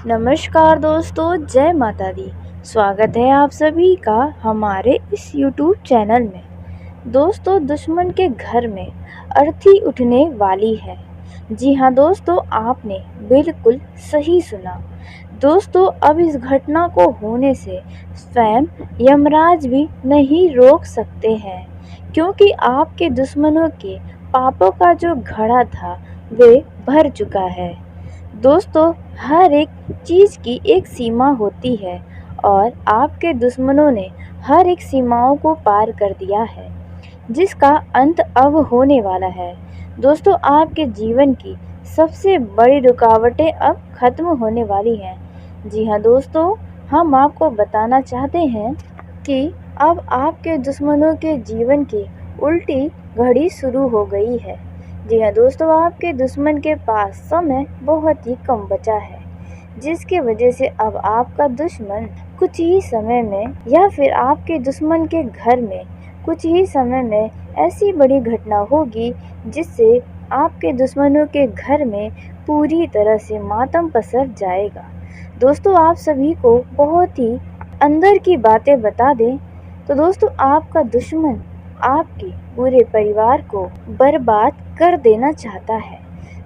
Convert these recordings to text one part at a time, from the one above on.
नमस्कार दोस्तों, जय माता दी। स्वागत है आप सभी का हमारे इस YouTube चैनल में। दोस्तों, दुश्मन के घर में अर्थी उठने वाली है। जी हाँ दोस्तों, आपने बिल्कुल सही सुना। दोस्तों, अब इस घटना को होने से स्वयं यमराज भी नहीं रोक सकते हैं, क्योंकि आपके दुश्मनों के पापों का जो घड़ा था वे भर चुका है। दोस्तों, हर एक चीज़ की एक सीमा होती है और आपके दुश्मनों ने हर एक सीमाओं को पार कर दिया है, जिसका अंत अब होने वाला है। दोस्तों, आपके जीवन की सबसे बड़ी रुकावटें अब खत्म होने वाली हैं। जी हाँ दोस्तों, हम आपको बताना चाहते हैं कि अब आपके दुश्मनों के जीवन की उल्टी घड़ी शुरू हो गई है। जी हाँ दोस्तों, आपके दुश्मन के पास समय बहुत ही कम बचा है, जिसकी वजह से अब आपका दुश्मन कुछ ही समय में या फिर आपके दुश्मन के घर में कुछ ही समय में ऐसी बड़ी घटना होगी जिससे आपके दुश्मनों के घर में पूरी तरह से मातम पसर जाएगा। दोस्तों, आप सभी को बहुत ही अंदर की बातें बता दें तो दोस्तों, आपका दुश्मन आपके पूरे परिवार को बर्बाद कर देना चाहता है।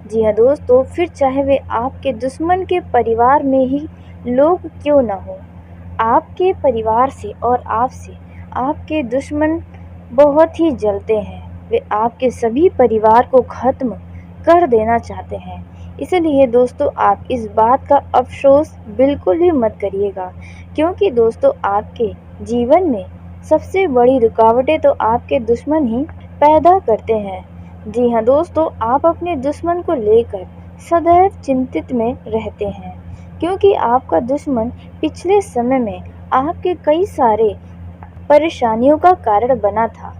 जी हाँ दोस्तों, फिर चाहे वे आपके दुश्मन के परिवार में ही लोग क्यों न हो, आपके परिवार से और आपसे आपके दुश्मन बहुत ही जलते हैं। वे आपके सभी परिवार को खत्म कर देना चाहते हैं। इसलिए दोस्तों, आप इस बात का अफसोस बिल्कुल भी मत करिएगा, क्योंकि दोस्तों, आपके जीवन में सबसे बड़ी रुकावटें तो आपके दुश्मन ही पैदा करते हैं। जी हाँ दोस्तों, आप अपने दुश्मन को लेकर सदैव चिंतित में रहते हैं, क्योंकि आपका दुश्मन पिछले समय में आपके कई सारे परेशानियों का कारण बना था।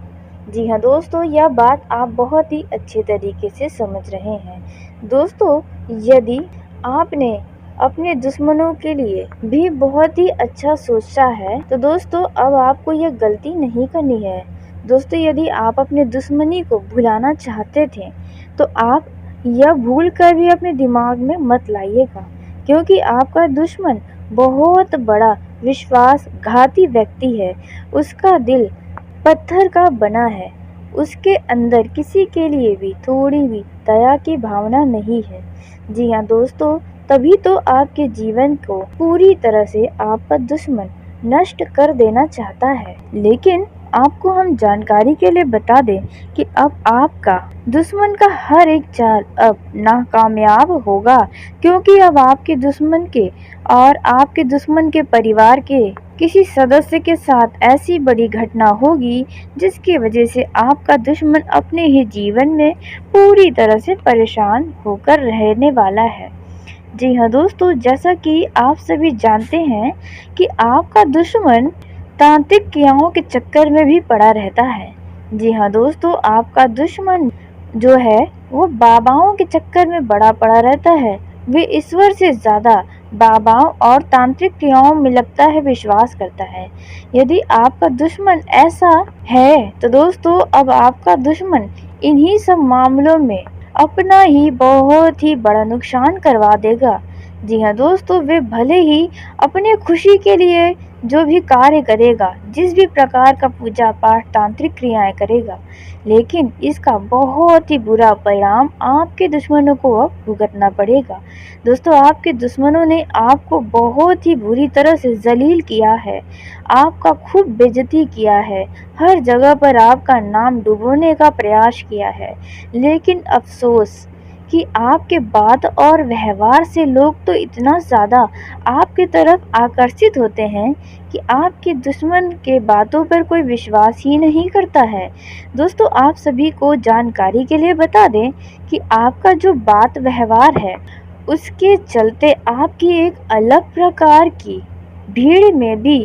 जी हाँ दोस्तों, यह बात आप बहुत ही अच्छे तरीके से समझ रहे हैं। दोस्तों, यदि आपने अपने दुश्मनों के लिए भी बहुत ही अच्छा सोचा है तो दोस्तों, अब आपको यह गलती नहीं करनी है। दोस्तों, यदि आप अपने दुश्मनी को भुलाना चाहते थे तो आप यह भूल कर भी अपने दिमाग में मत लाइएगा, क्योंकि आपका दुश्मन बहुत बड़ा विश्वासघाती व्यक्ति है। उसका दिल पत्थर का बना है। उसके अंदर किसी के लिए भी थोड़ी भी दया की भावना नहीं है। जी हाँ दोस्तों, तभी तो आपके जीवन को पूरी तरह से आपका दुश्मन नष्ट कर देना चाहता है। लेकिन आपको हम जानकारी के लिए बता दें कि अब आपका दुश्मन का हर एक चाल अब नाकामयाब होगा, क्योंकि अब आपके दुश्मन के और आपके दुश्मन के परिवार के किसी सदस्य के साथ ऐसी बड़ी घटना होगी जिसकी वजह से आपका दुश्मन अपने ही जीवन में पूरी तरह से परेशान होकर रहने वाला है। जी हाँ दोस्तों, जैसा कि आप सभी जानते हैं कि आपका दुश्मन तांत्रिक क्रियाओं के चक्कर में भी पड़ा रहता है। जी हाँ दोस्तों, आपका दुश्मन जो है वो बाबाओं के चक्कर में बड़ा पड़ा रहता है। वे ईश्वर से ज़्यादा बाबाओं और तांत्रिक क्रियाओं में लगता है विश्वास करता है। यदि आपका दुश्मन ऐसा है तो दोस्तों, अब आपका दुश्मन इन्हीं सब मामलों में अपना ही बहुत ही बड़ा नुकसान करवा देगा। जी हाँ दोस्तों, वे भले ही अपने खुशी के लिए जो भी कार्य करेगा, जिस भी प्रकार का पूजा पाठ तांत्रिक क्रियाएं करेगा, लेकिन इसका बहुत ही बुरा परिणाम आपके दुश्मनों को अब भुगतना पड़ेगा। दोस्तों, आपके दुश्मनों ने आपको बहुत ही बुरी तरह से जलील किया है, आपका खूब बेइज्जती किया है, हर जगह पर आपका नाम डुबोने का प्रयास किया है। लेकिन अफसोस कि आपके बात और व्यवहार से लोग तो इतना ज़्यादा आपकी तरफ आकर्षित होते हैं कि आपके दुश्मन के बातों पर कोई विश्वास ही नहीं करता है। दोस्तों, आप सभी को जानकारी के लिए बता दें कि आपका जो बात व्यवहार है उसके चलते आपकी एक अलग प्रकार की भीड़ में भी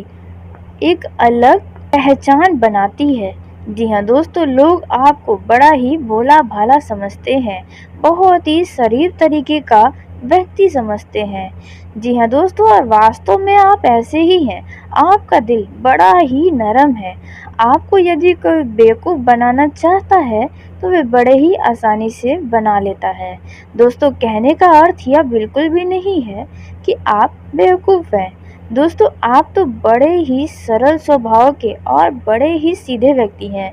एक अलग पहचान बनाती है। जी हाँ दोस्तों, लोग आपको बड़ा ही भोला भाला समझते हैं, बहुत ही शरीफ तरीके का व्यक्ति समझते हैं। जी हाँ दोस्तों, और वास्तव में आप ऐसे ही हैं। आपका दिल बड़ा ही नरम है। आपको यदि कोई बेवकूफ़ बनाना चाहता है तो वे बड़े ही आसानी से बना लेता है। दोस्तों, कहने का अर्थ यह बिल्कुल भी नहीं है कि आप बेवकूफ़ हैं। दोस्तों, आप तो बड़े ही सरल स्वभाव के और बड़े ही सीधे व्यक्ति हैं।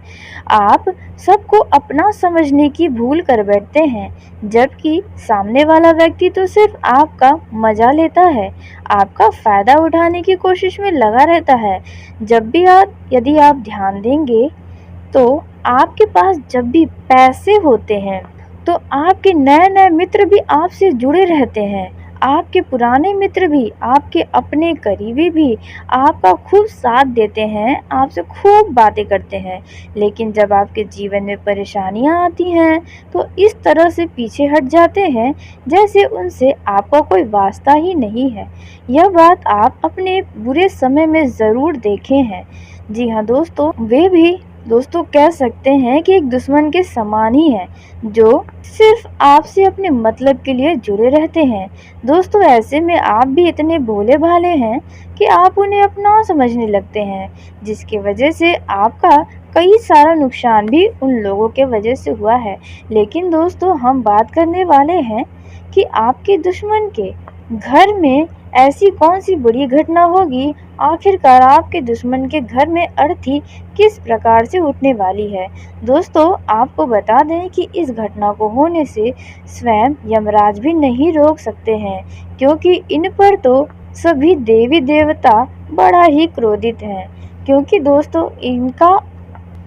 आप सबको अपना समझने की भूल कर बैठते हैं, जबकि सामने वाला व्यक्ति तो सिर्फ आपका मजा लेता है, आपका फ़ायदा उठाने की कोशिश में लगा रहता है। यदि आप ध्यान देंगे तो आपके पास जब भी पैसे होते हैं तो आपके नए-नए मित्र भी आपसे जुड़े रहते हैं। आपके पुराने मित्र भी, आपके अपने करीबी भी आपका खूब साथ देते हैं, आपसे खूब बातें करते हैं। लेकिन जब आपके जीवन में परेशानियाँ आती हैं तो इस तरह से पीछे हट जाते हैं जैसे उनसे आपका कोई वास्ता ही नहीं है। यह बात आप अपने बुरे समय में ज़रूर देखे हैं। जी हाँ दोस्तों, वे भी दोस्तों कह सकते हैं कि एक दुश्मन के समान ही है, जो सिर्फ आपसे अपने मतलब के लिए जुड़े रहते हैं। दोस्तों, ऐसे में आप भी इतने भोले भाले हैं कि आप उन्हें अपना समझने लगते हैं, जिसकी वजह से आपका कई सारा नुकसान भी उन लोगों के वजह से हुआ है। लेकिन दोस्तों, हम बात करने वाले हैं कि आपके दुश्मन के घर में ऐसी कौन सी बड़ी घटना होगी, आखिरकार आपके दुश्मन के घर में अर्थी किस प्रकार से उठने वाली है। दोस्तों, आपको बता दें कि इस घटना को होने से स्वयं यमराज भी नहीं रोक सकते हैं, क्योंकि इन पर तो सभी देवी देवता बड़ा ही क्रोधित हैं, क्योंकि दोस्तों इनका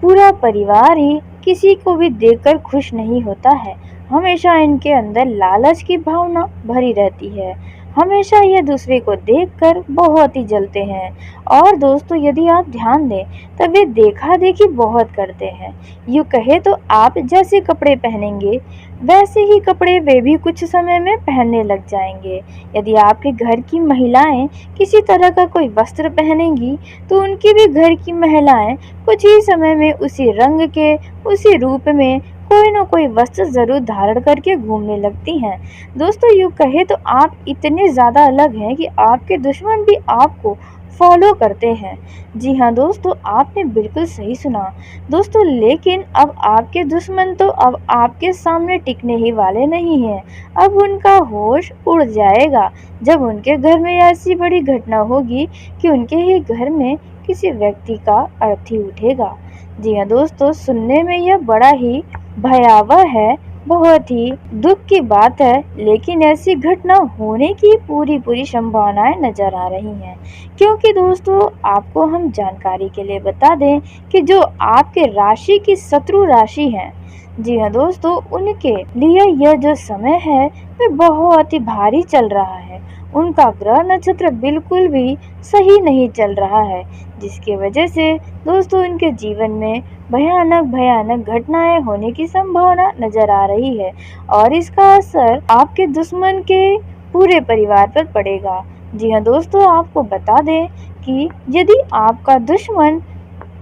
पूरा परिवार ही किसी को भी देखकर खुश नहीं होता है। हमेशा इनके अंदर लालच की भावना भरी रहती है। हमेशा ये दूसरे को देखकर बहुत ही जलते हैं। और दोस्तों, यदि आप ध्यान दें तब वे देखा देखी बहुत करते हैं। यूँ कहे तो आप जैसे कपड़े पहनेंगे वैसे ही कपड़े वे भी कुछ समय में पहनने लग जाएंगे। यदि आपके घर की महिलाएं किसी तरह का कोई वस्त्र पहनेंगी तो उनकी भी घर की महिलाएं कुछ ही समय में उसी रंग के, उसी रूप में कोई न कोई वस्त्र जरूर धारण करके घूमने लगती हैं। दोस्तों, यूँ कहे तो आप इतने ज़्यादा अलग हैं कि आपके दुश्मन भी आपको फॉलो करते हैं। जी हाँ दोस्तों, आपने बिल्कुल सही सुना। दोस्तों, लेकिन अब आपके दुश्मन तो अब आपके सामने टिकने ही वाले नहीं हैं। अब उनका होश उड़ जाएगा जब उनके घर में ऐसी बड़ी घटना होगी कि उनके ही घर में किसी व्यक्ति का अर्थी उठेगा। जी हाँ दोस्तों, सुनने में यह बड़ा ही भयावह है, बहुत ही दुख की बात है, लेकिन ऐसी घटना होने की पूरी संभावनाएं नजर आ रही हैं। क्योंकि दोस्तों, आपको हम जानकारी के लिए बता दें कि जो आपके राशि की शत्रु राशि है, जी हाँ दोस्तों, उनके लिए यह जो समय है वह बहुत ही भारी चल रहा है। उनका ग्रह नक्षत्र बिल्कुल भी सही नहीं चल रहा है, जिसकी वजह से दोस्तों उनके जीवन में भयानक भयानक घटनाएं होने की संभावना नजर आ रही है और इसका असर आपके दुश्मन के पूरे परिवार पर पड़ेगा। जी हाँ दोस्तों, आपको बता दें कि यदि आपका दुश्मन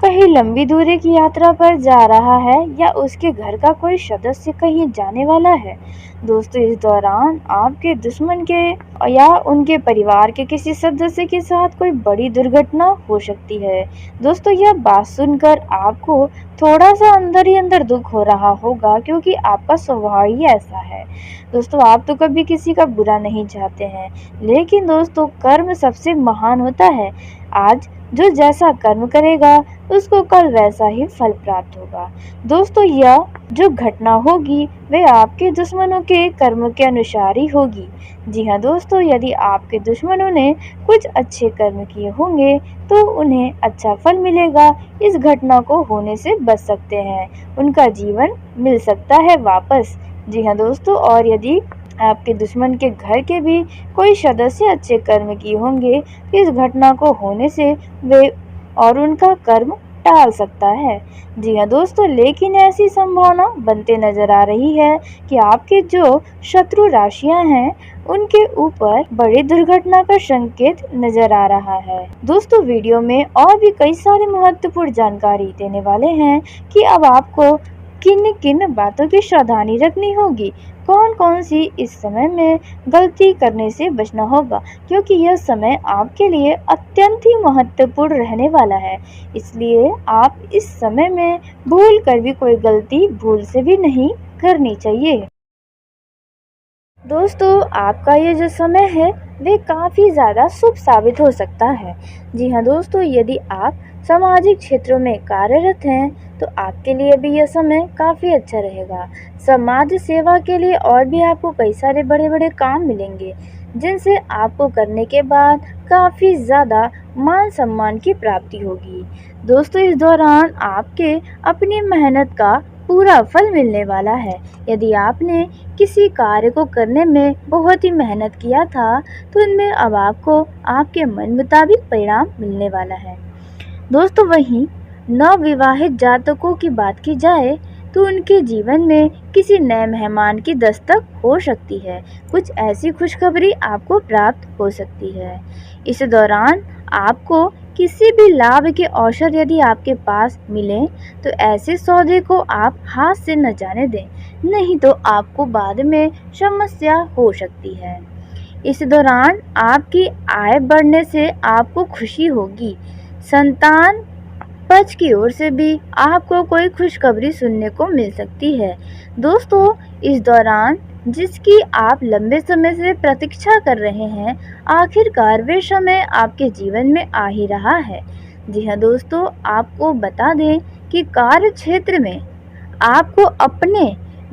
कहीं लंबी दूरी की यात्रा पर जा रहा है या उसके घर का कोई सदस्य कहीं जाने वाला है, दोस्तों इस दौरान आपके दुश्मन के या उनके परिवार के किसी सदस्य के साथ कोई बड़ी दुर्घटना हो सकती है। दोस्तों, यह बात सुनकर आपको थोड़ा सा अंदर ही अंदर दुख हो रहा होगा, क्योंकि आपका स्वभाव ही ऐसा है। दोस्तों, आप तो कभी किसी का बुरा नहीं चाहते हैं, लेकिन दोस्तों कर्म सबसे महान होता है। आज जो जैसा कर्म करेगा उसको कल वैसा ही फल प्राप्त होगा। दोस्तों, यह जो घटना होगी वह आपके दुश्मनों के कर्म के अनुसार ही होगी। जी हाँ दोस्तों, यदि आपके दुश्मनों ने कुछ अच्छे कर्म किए होंगे तो उन्हें अच्छा फल मिलेगा। इस घटना को होने से बच सकते हैं, उनका जीवन मिल सकता है वापस। जी हाँ दोस्तों, और यदि आपके दुश्मन के घर के भी कोई सदस्य अच्छे कर्म किए होंगे तो इस घटना को होने से वे और उनका कर्म टाल सकता है। जी हाँ दोस्तों, लेकिन ऐसी संभावना बनते नजर आ रही है कि आपके जो शत्रु राशियां हैं उनके ऊपर बड़ी दुर्घटना का संकेत नजर आ रहा है। दोस्तों, वीडियो में और भी कई सारी महत्वपूर्ण जानकारी देने वाले हैं कि अब आपको किन किन बातों की सावधानी रखनी होगी, कौन कौन सी इस समय में गलती करने से बचना होगा, क्योंकि यह समय आपके लिए अत्यंत ही महत्वपूर्ण रहने वाला है। इसलिए आप इस समय में भूल कर भी कोई गलती भूल से भी नहीं करनी चाहिए। दोस्तों, आपका ये जो समय है वे काफ़ी ज़्यादा शुभ साबित हो सकता है। जी हाँ दोस्तों, यदि आप सामाजिक क्षेत्रों में कार्यरत हैं तो आपके लिए भी यह समय काफ़ी अच्छा रहेगा। समाज सेवा के लिए और भी आपको कई सारे बड़े बड़े काम मिलेंगे, जिनसे आपको करने के बाद काफ़ी ज़्यादा मान सम्मान की प्राप्ति होगी। दोस्तों, इस दौरान आपके अपनी मेहनत का पूरा फल मिलने वाला है। यदि आपने किसी कार्य को करने में बहुत ही मेहनत किया था तो इनमें अब आपको आपके मन मुताबिक परिणाम मिलने वाला है। दोस्तों, वहीं नवविवाहित जातकों की बात की जाए तो उनके जीवन में किसी नए मेहमान की दस्तक हो सकती है। कुछ ऐसी खुशखबरी आपको प्राप्त हो सकती है। इस दौरान आपको किसी भी लाभ के अवसर यदि आपके पास मिले तो ऐसे सौदे को आप हाथ से न जाने दें, नहीं तो आपको बाद में समस्या हो सकती है। इस दौरान आपकी आय बढ़ने से आपको खुशी होगी। संतान पक्ष की ओर से भी आपको कोई खुशखबरी सुनने को मिल सकती है। दोस्तों, इस दौरान जिसकी आप लंबे समय से प्रतीक्षा कर रहे हैं, आखिरकार वे समय आपके जीवन में आ ही रहा है। जी हाँ दोस्तों, आपको बता दें कि कार्य क्षेत्र में आपको अपने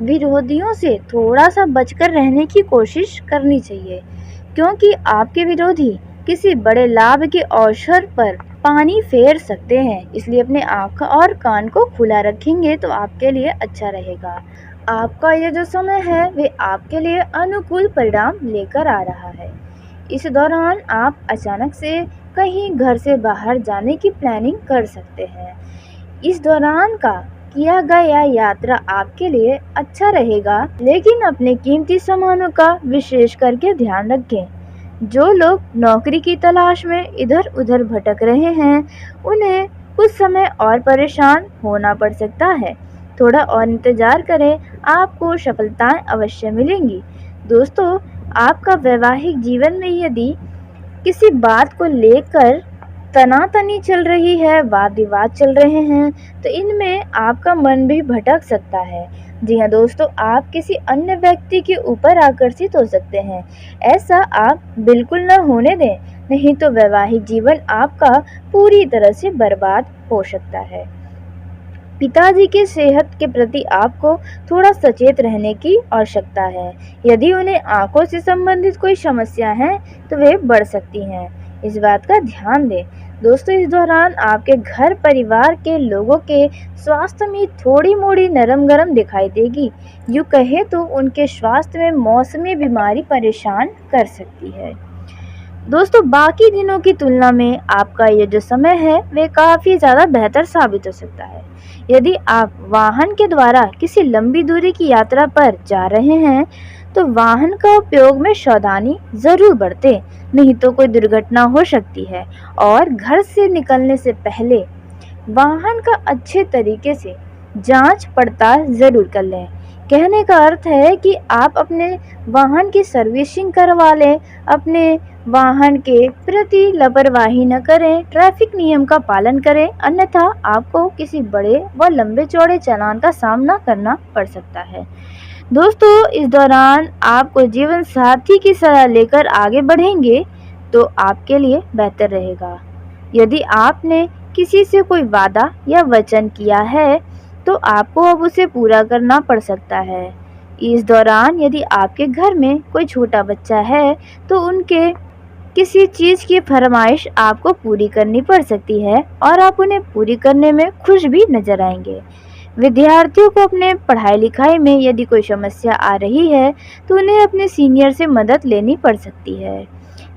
विरोधियों से थोड़ा सा बचकर रहने की कोशिश करनी चाहिए, क्योंकि आपके विरोधी किसी बड़े लाभ के अवसर पर पानी फेर सकते हैं। इसलिए अपने आँख और कान को खुला रखेंगे तो आपके लिए अच्छा रहेगा। आपका ये जो समय है वे आपके लिए अनुकूल परिणाम लेकर आ रहा है। इस दौरान आप अचानक से कहीं घर से बाहर जाने की प्लानिंग कर सकते हैं। इस दौरान का किया गया यात्रा आपके लिए अच्छा रहेगा, लेकिन अपने कीमती सामानों का विशेष करके ध्यान रखें। जो लोग नौकरी की तलाश में इधर उधर भटक रहे हैं उन्हें कुछ समय और परेशान होना पड़ सकता है। थोड़ा और इंतजार करें, आपको सफलताएं अवश्य मिलेंगी। दोस्तों, आपका वैवाहिक जीवन में यदि किसी बात को लेकर तनातनी चल रही है, वाद विवाद चल रहे हैं, तो इनमें आपका मन भी भटक सकता है। जी हाँ दोस्तों, आप किसी अन्य व्यक्ति के ऊपर आकर्षित हो सकते हैं। ऐसा आप बिल्कुल न होने दें, नहीं तो वैवाहिक जीवन आपका पूरी तरह से बर्बाद हो सकता है। पिताजी की सेहत के प्रति आपको थोड़ा सचेत रहने की आवश्यकता है। यदि उन्हें आंखों से संबंधित कोई समस्या है तो वे बढ़ सकती हैं, इस बात का ध्यान दें। दोस्तों, इस दौरान आपके घर परिवार के लोगों के स्वास्थ्य में थोड़ी मोड़ी नरम गरम दिखाई देगी। यूँ कहे तो उनके स्वास्थ्य में मौसमी बीमारी परेशान कर सकती है। दोस्तों, बाकी दिनों की तुलना में आपका ये जो समय है वे काफ़ी ज़्यादा बेहतर साबित हो सकता है। यदि आप वाहन के द्वारा किसी लंबी दूरी की यात्रा पर जा रहे हैं तो वाहन का उपयोग में सावधानी ज़रूर बरतें, नहीं तो कोई दुर्घटना हो सकती है। और घर से निकलने से पहले वाहन का अच्छे तरीके से जांच पड़ताल ज़रूर कर लें। कहने का अर्थ है कि आप अपने वाहन की सर्विसिंग करवा लें, अपने वाहन के प्रति लापरवाही न करें, ट्रैफिक नियम का पालन करें, अन्यथा आपको किसी बड़े व लंबे चौड़े चालान का सामना करना पड़ सकता है। दोस्तों, इस दौरान आपको जीवन साथी की सलाह लेकर आगे बढ़ेंगे तो आपके लिए बेहतर रहेगा। यदि आपने किसी से कोई वादा या वचन किया है तो आपको अब उसे पूरा करना पड़ सकता है। इस दौरान यदि आपके घर में कोई छोटा बच्चा है तो उनके किसी चीज़ की फरमाइश आपको पूरी करनी पड़ सकती है और आप उन्हें पूरी करने में खुश भी नजर आएंगे। विद्यार्थियों को अपने पढ़ाई लिखाई में यदि कोई समस्या आ रही है तो उन्हें अपने सीनियर से मदद लेनी पड़ सकती है।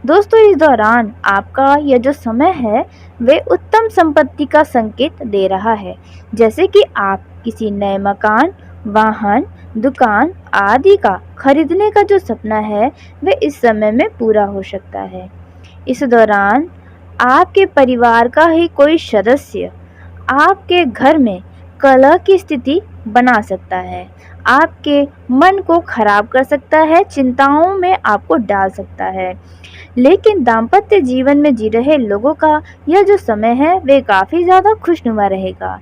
दोस्तों, इस दौरान आपका यह जो समय है वे उत्तम संपत्ति का संकेत दे रहा है, जैसे कि आप किसी नए मकान, वाहन, दुकान आदि का खरीदने का जो सपना है वह इस समय में पूरा हो सकता है। इस दौरान आपके परिवार का ही कोई सदस्य आपके घर में कलह की स्थिति बना सकता है, आपके मन को खराब कर सकता है, चिंताओं में आपको डाल सकता है। लेकिन दाम्पत्य जीवन में जी रहे लोगों का यह जो समय है वे काफ़ी ज़्यादा खुशनुमा रहेगा।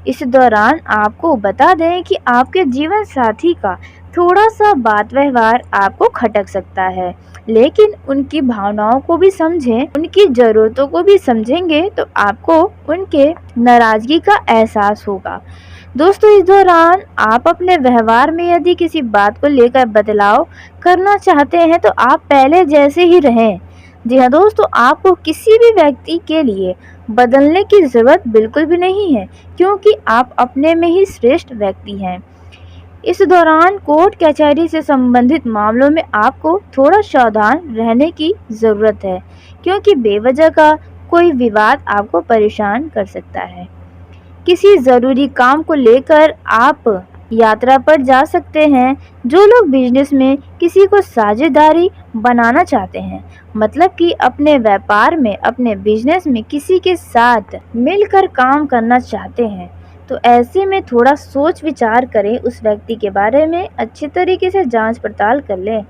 इस दौरान आपको बता दें कि आपके जीवन साथी का थोड़ा सा बात व्यवहार आपको खटक सकता है, लेकिन उनकी भावनाओं को भी समझें, उनकी ज़रूरतों को भी समझेंगे तो आपको उनके नाराज़गी का एहसास होगा। दोस्तों, इस दौरान आप अपने व्यवहार में यदि किसी बात को लेकर बदलाव करना चाहते हैं तो आप पहले जैसे ही रहें। जी हाँ दोस्तों, आपको किसी भी व्यक्ति के लिए बदलने की ज़रूरत बिल्कुल भी नहीं है, क्योंकि आप अपने में ही श्रेष्ठ व्यक्ति हैं। इस दौरान कोर्ट कचहरी से संबंधित मामलों में आपको थोड़ा सावधान रहने की ज़रूरत है, क्योंकि बेवजह का कोई विवाद आपको परेशान कर सकता है। किसी ज़रूरी काम को लेकर आप यात्रा पर जा सकते हैं। जो लोग बिजनेस में किसी को साझेदारी बनाना चाहते हैं, मतलब कि अपने व्यापार में, अपने बिजनेस में किसी के साथ मिलकर काम करना चाहते हैं, तो ऐसे में थोड़ा सोच विचार करें, उस व्यक्ति के बारे में अच्छी तरीके से जांच पड़ताल कर लें।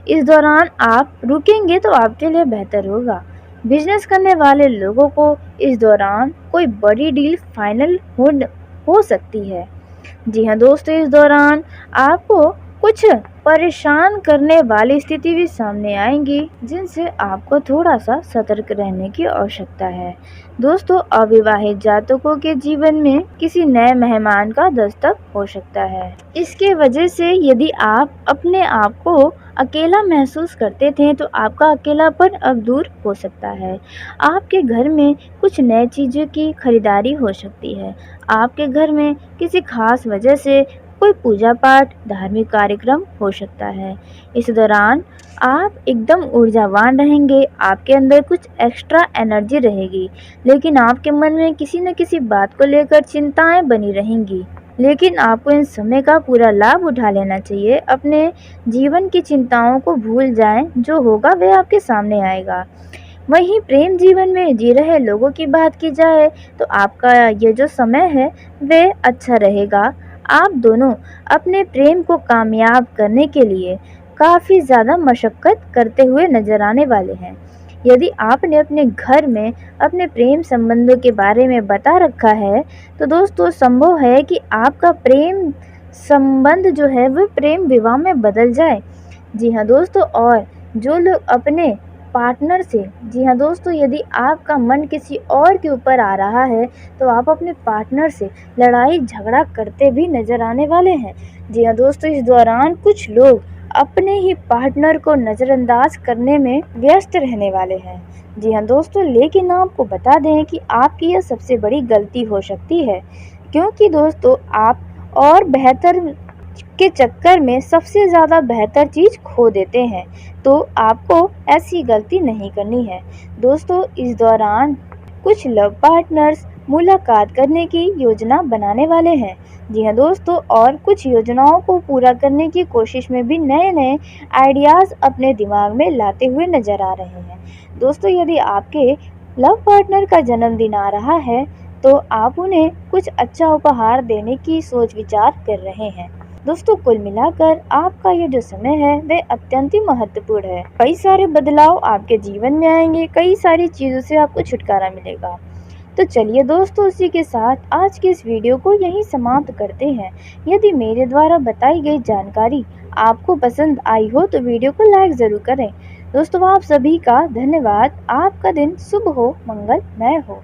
इस दौरान आप रुकेंगे तो आपके लिए बेहतर होगा। बिजनेस करने वाले लोगों को इस दौरान कोई बड़ी डील फाइनल हो सकती है। जी हाँ दोस्तों, इस दौरान आपको कुछ परेशान करने वाली स्थिति भी सामने आएंगी, जिनसे आपको थोड़ा सा सतर्क रहने की आवश्यकता है। दोस्तों, अविवाहित जातकों के जीवन में किसी नए मेहमान का दस्तक हो सकता है। इसके वजह से यदि आप अपने आप को अकेला महसूस करते थे तो आपका अकेलापन अब दूर हो सकता है। आपके घर में कुछ नए चीज़ों की खरीदारी हो सकती है। आपके घर में किसी खास वजह से कोई पूजा पाठ, धार्मिक कार्यक्रम हो सकता है। इस दौरान आप एकदम ऊर्जावान रहेंगे, आपके अंदर कुछ एक्स्ट्रा एनर्जी रहेगी, लेकिन आपके मन में किसी न किसी बात को लेकर चिंताएं बनी रहेंगी। लेकिन आपको इन समय का पूरा लाभ उठा लेना चाहिए। अपने जीवन की चिंताओं को भूल जाएं, जो होगा वह आपके सामने आएगा। वहीं प्रेम जीवन में जी रहे लोगों की बात की जाए तो आपका ये जो समय है वह अच्छा रहेगा। आप दोनों अपने प्रेम को कामयाब करने के लिए काफ़ी ज़्यादा मशक्क़त करते हुए नजर आने वाले हैं। यदि आपने अपने घर में अपने प्रेम संबंधों के बारे में बता रखा है तो दोस्तों संभव है कि आपका प्रेम संबंध जो है वह प्रेम विवाह में बदल जाए। जी हाँ दोस्तों, और जो लोग अपने पार्टनर से, जी हाँ दोस्तों, यदि आपका मन किसी और के ऊपर आ रहा है तो आप अपने पार्टनर से लड़ाई झगड़ा करते भी नजर आने वाले हैं। जी हाँ दोस्तों, इस दौरान कुछ लोग अपने ही पार्टनर को नज़रअंदाज करने में व्यस्त रहने वाले हैं। जी हाँ दोस्तों, लेकिन आपको बता दें कि आपकी यह सबसे बड़ी गलती हो सकती है, क्योंकि दोस्तों आप और बेहतर के चक्कर में सबसे ज़्यादा बेहतर चीज़ खो देते हैं, तो आपको ऐसी गलती नहीं करनी है। दोस्तों, इस दौरान कुछ लव पार्टनर्स मुलाकात करने की योजना बनाने वाले हैं। जी हाँ दोस्तों, और कुछ योजनाओं को पूरा करने की कोशिश में भी नए नए आइडियाज़ अपने दिमाग में लाते हुए नज़र आ रहे हैं। दोस्तों, यदि आपके लव पार्टनर का जन्मदिन आ रहा है तो आप उन्हें कुछ अच्छा उपहार देने की सोच विचार कर रहे हैं। दोस्तों, कुल मिलाकर आपका ये जो समय है वह अत्यंत ही महत्वपूर्ण है। कई सारे बदलाव आपके जीवन में आएंगे, कई सारी चीज़ों से आपको छुटकारा मिलेगा। तो चलिए दोस्तों, उसी के साथ आज की इस वीडियो को यहीं समाप्त करते हैं। यदि मेरे द्वारा बताई गई जानकारी आपको पसंद आई हो तो वीडियो को लाइक ज़रूर करें। दोस्तों, आप सभी का धन्यवाद। आपका दिन शुभ हो, मंगलमय हो।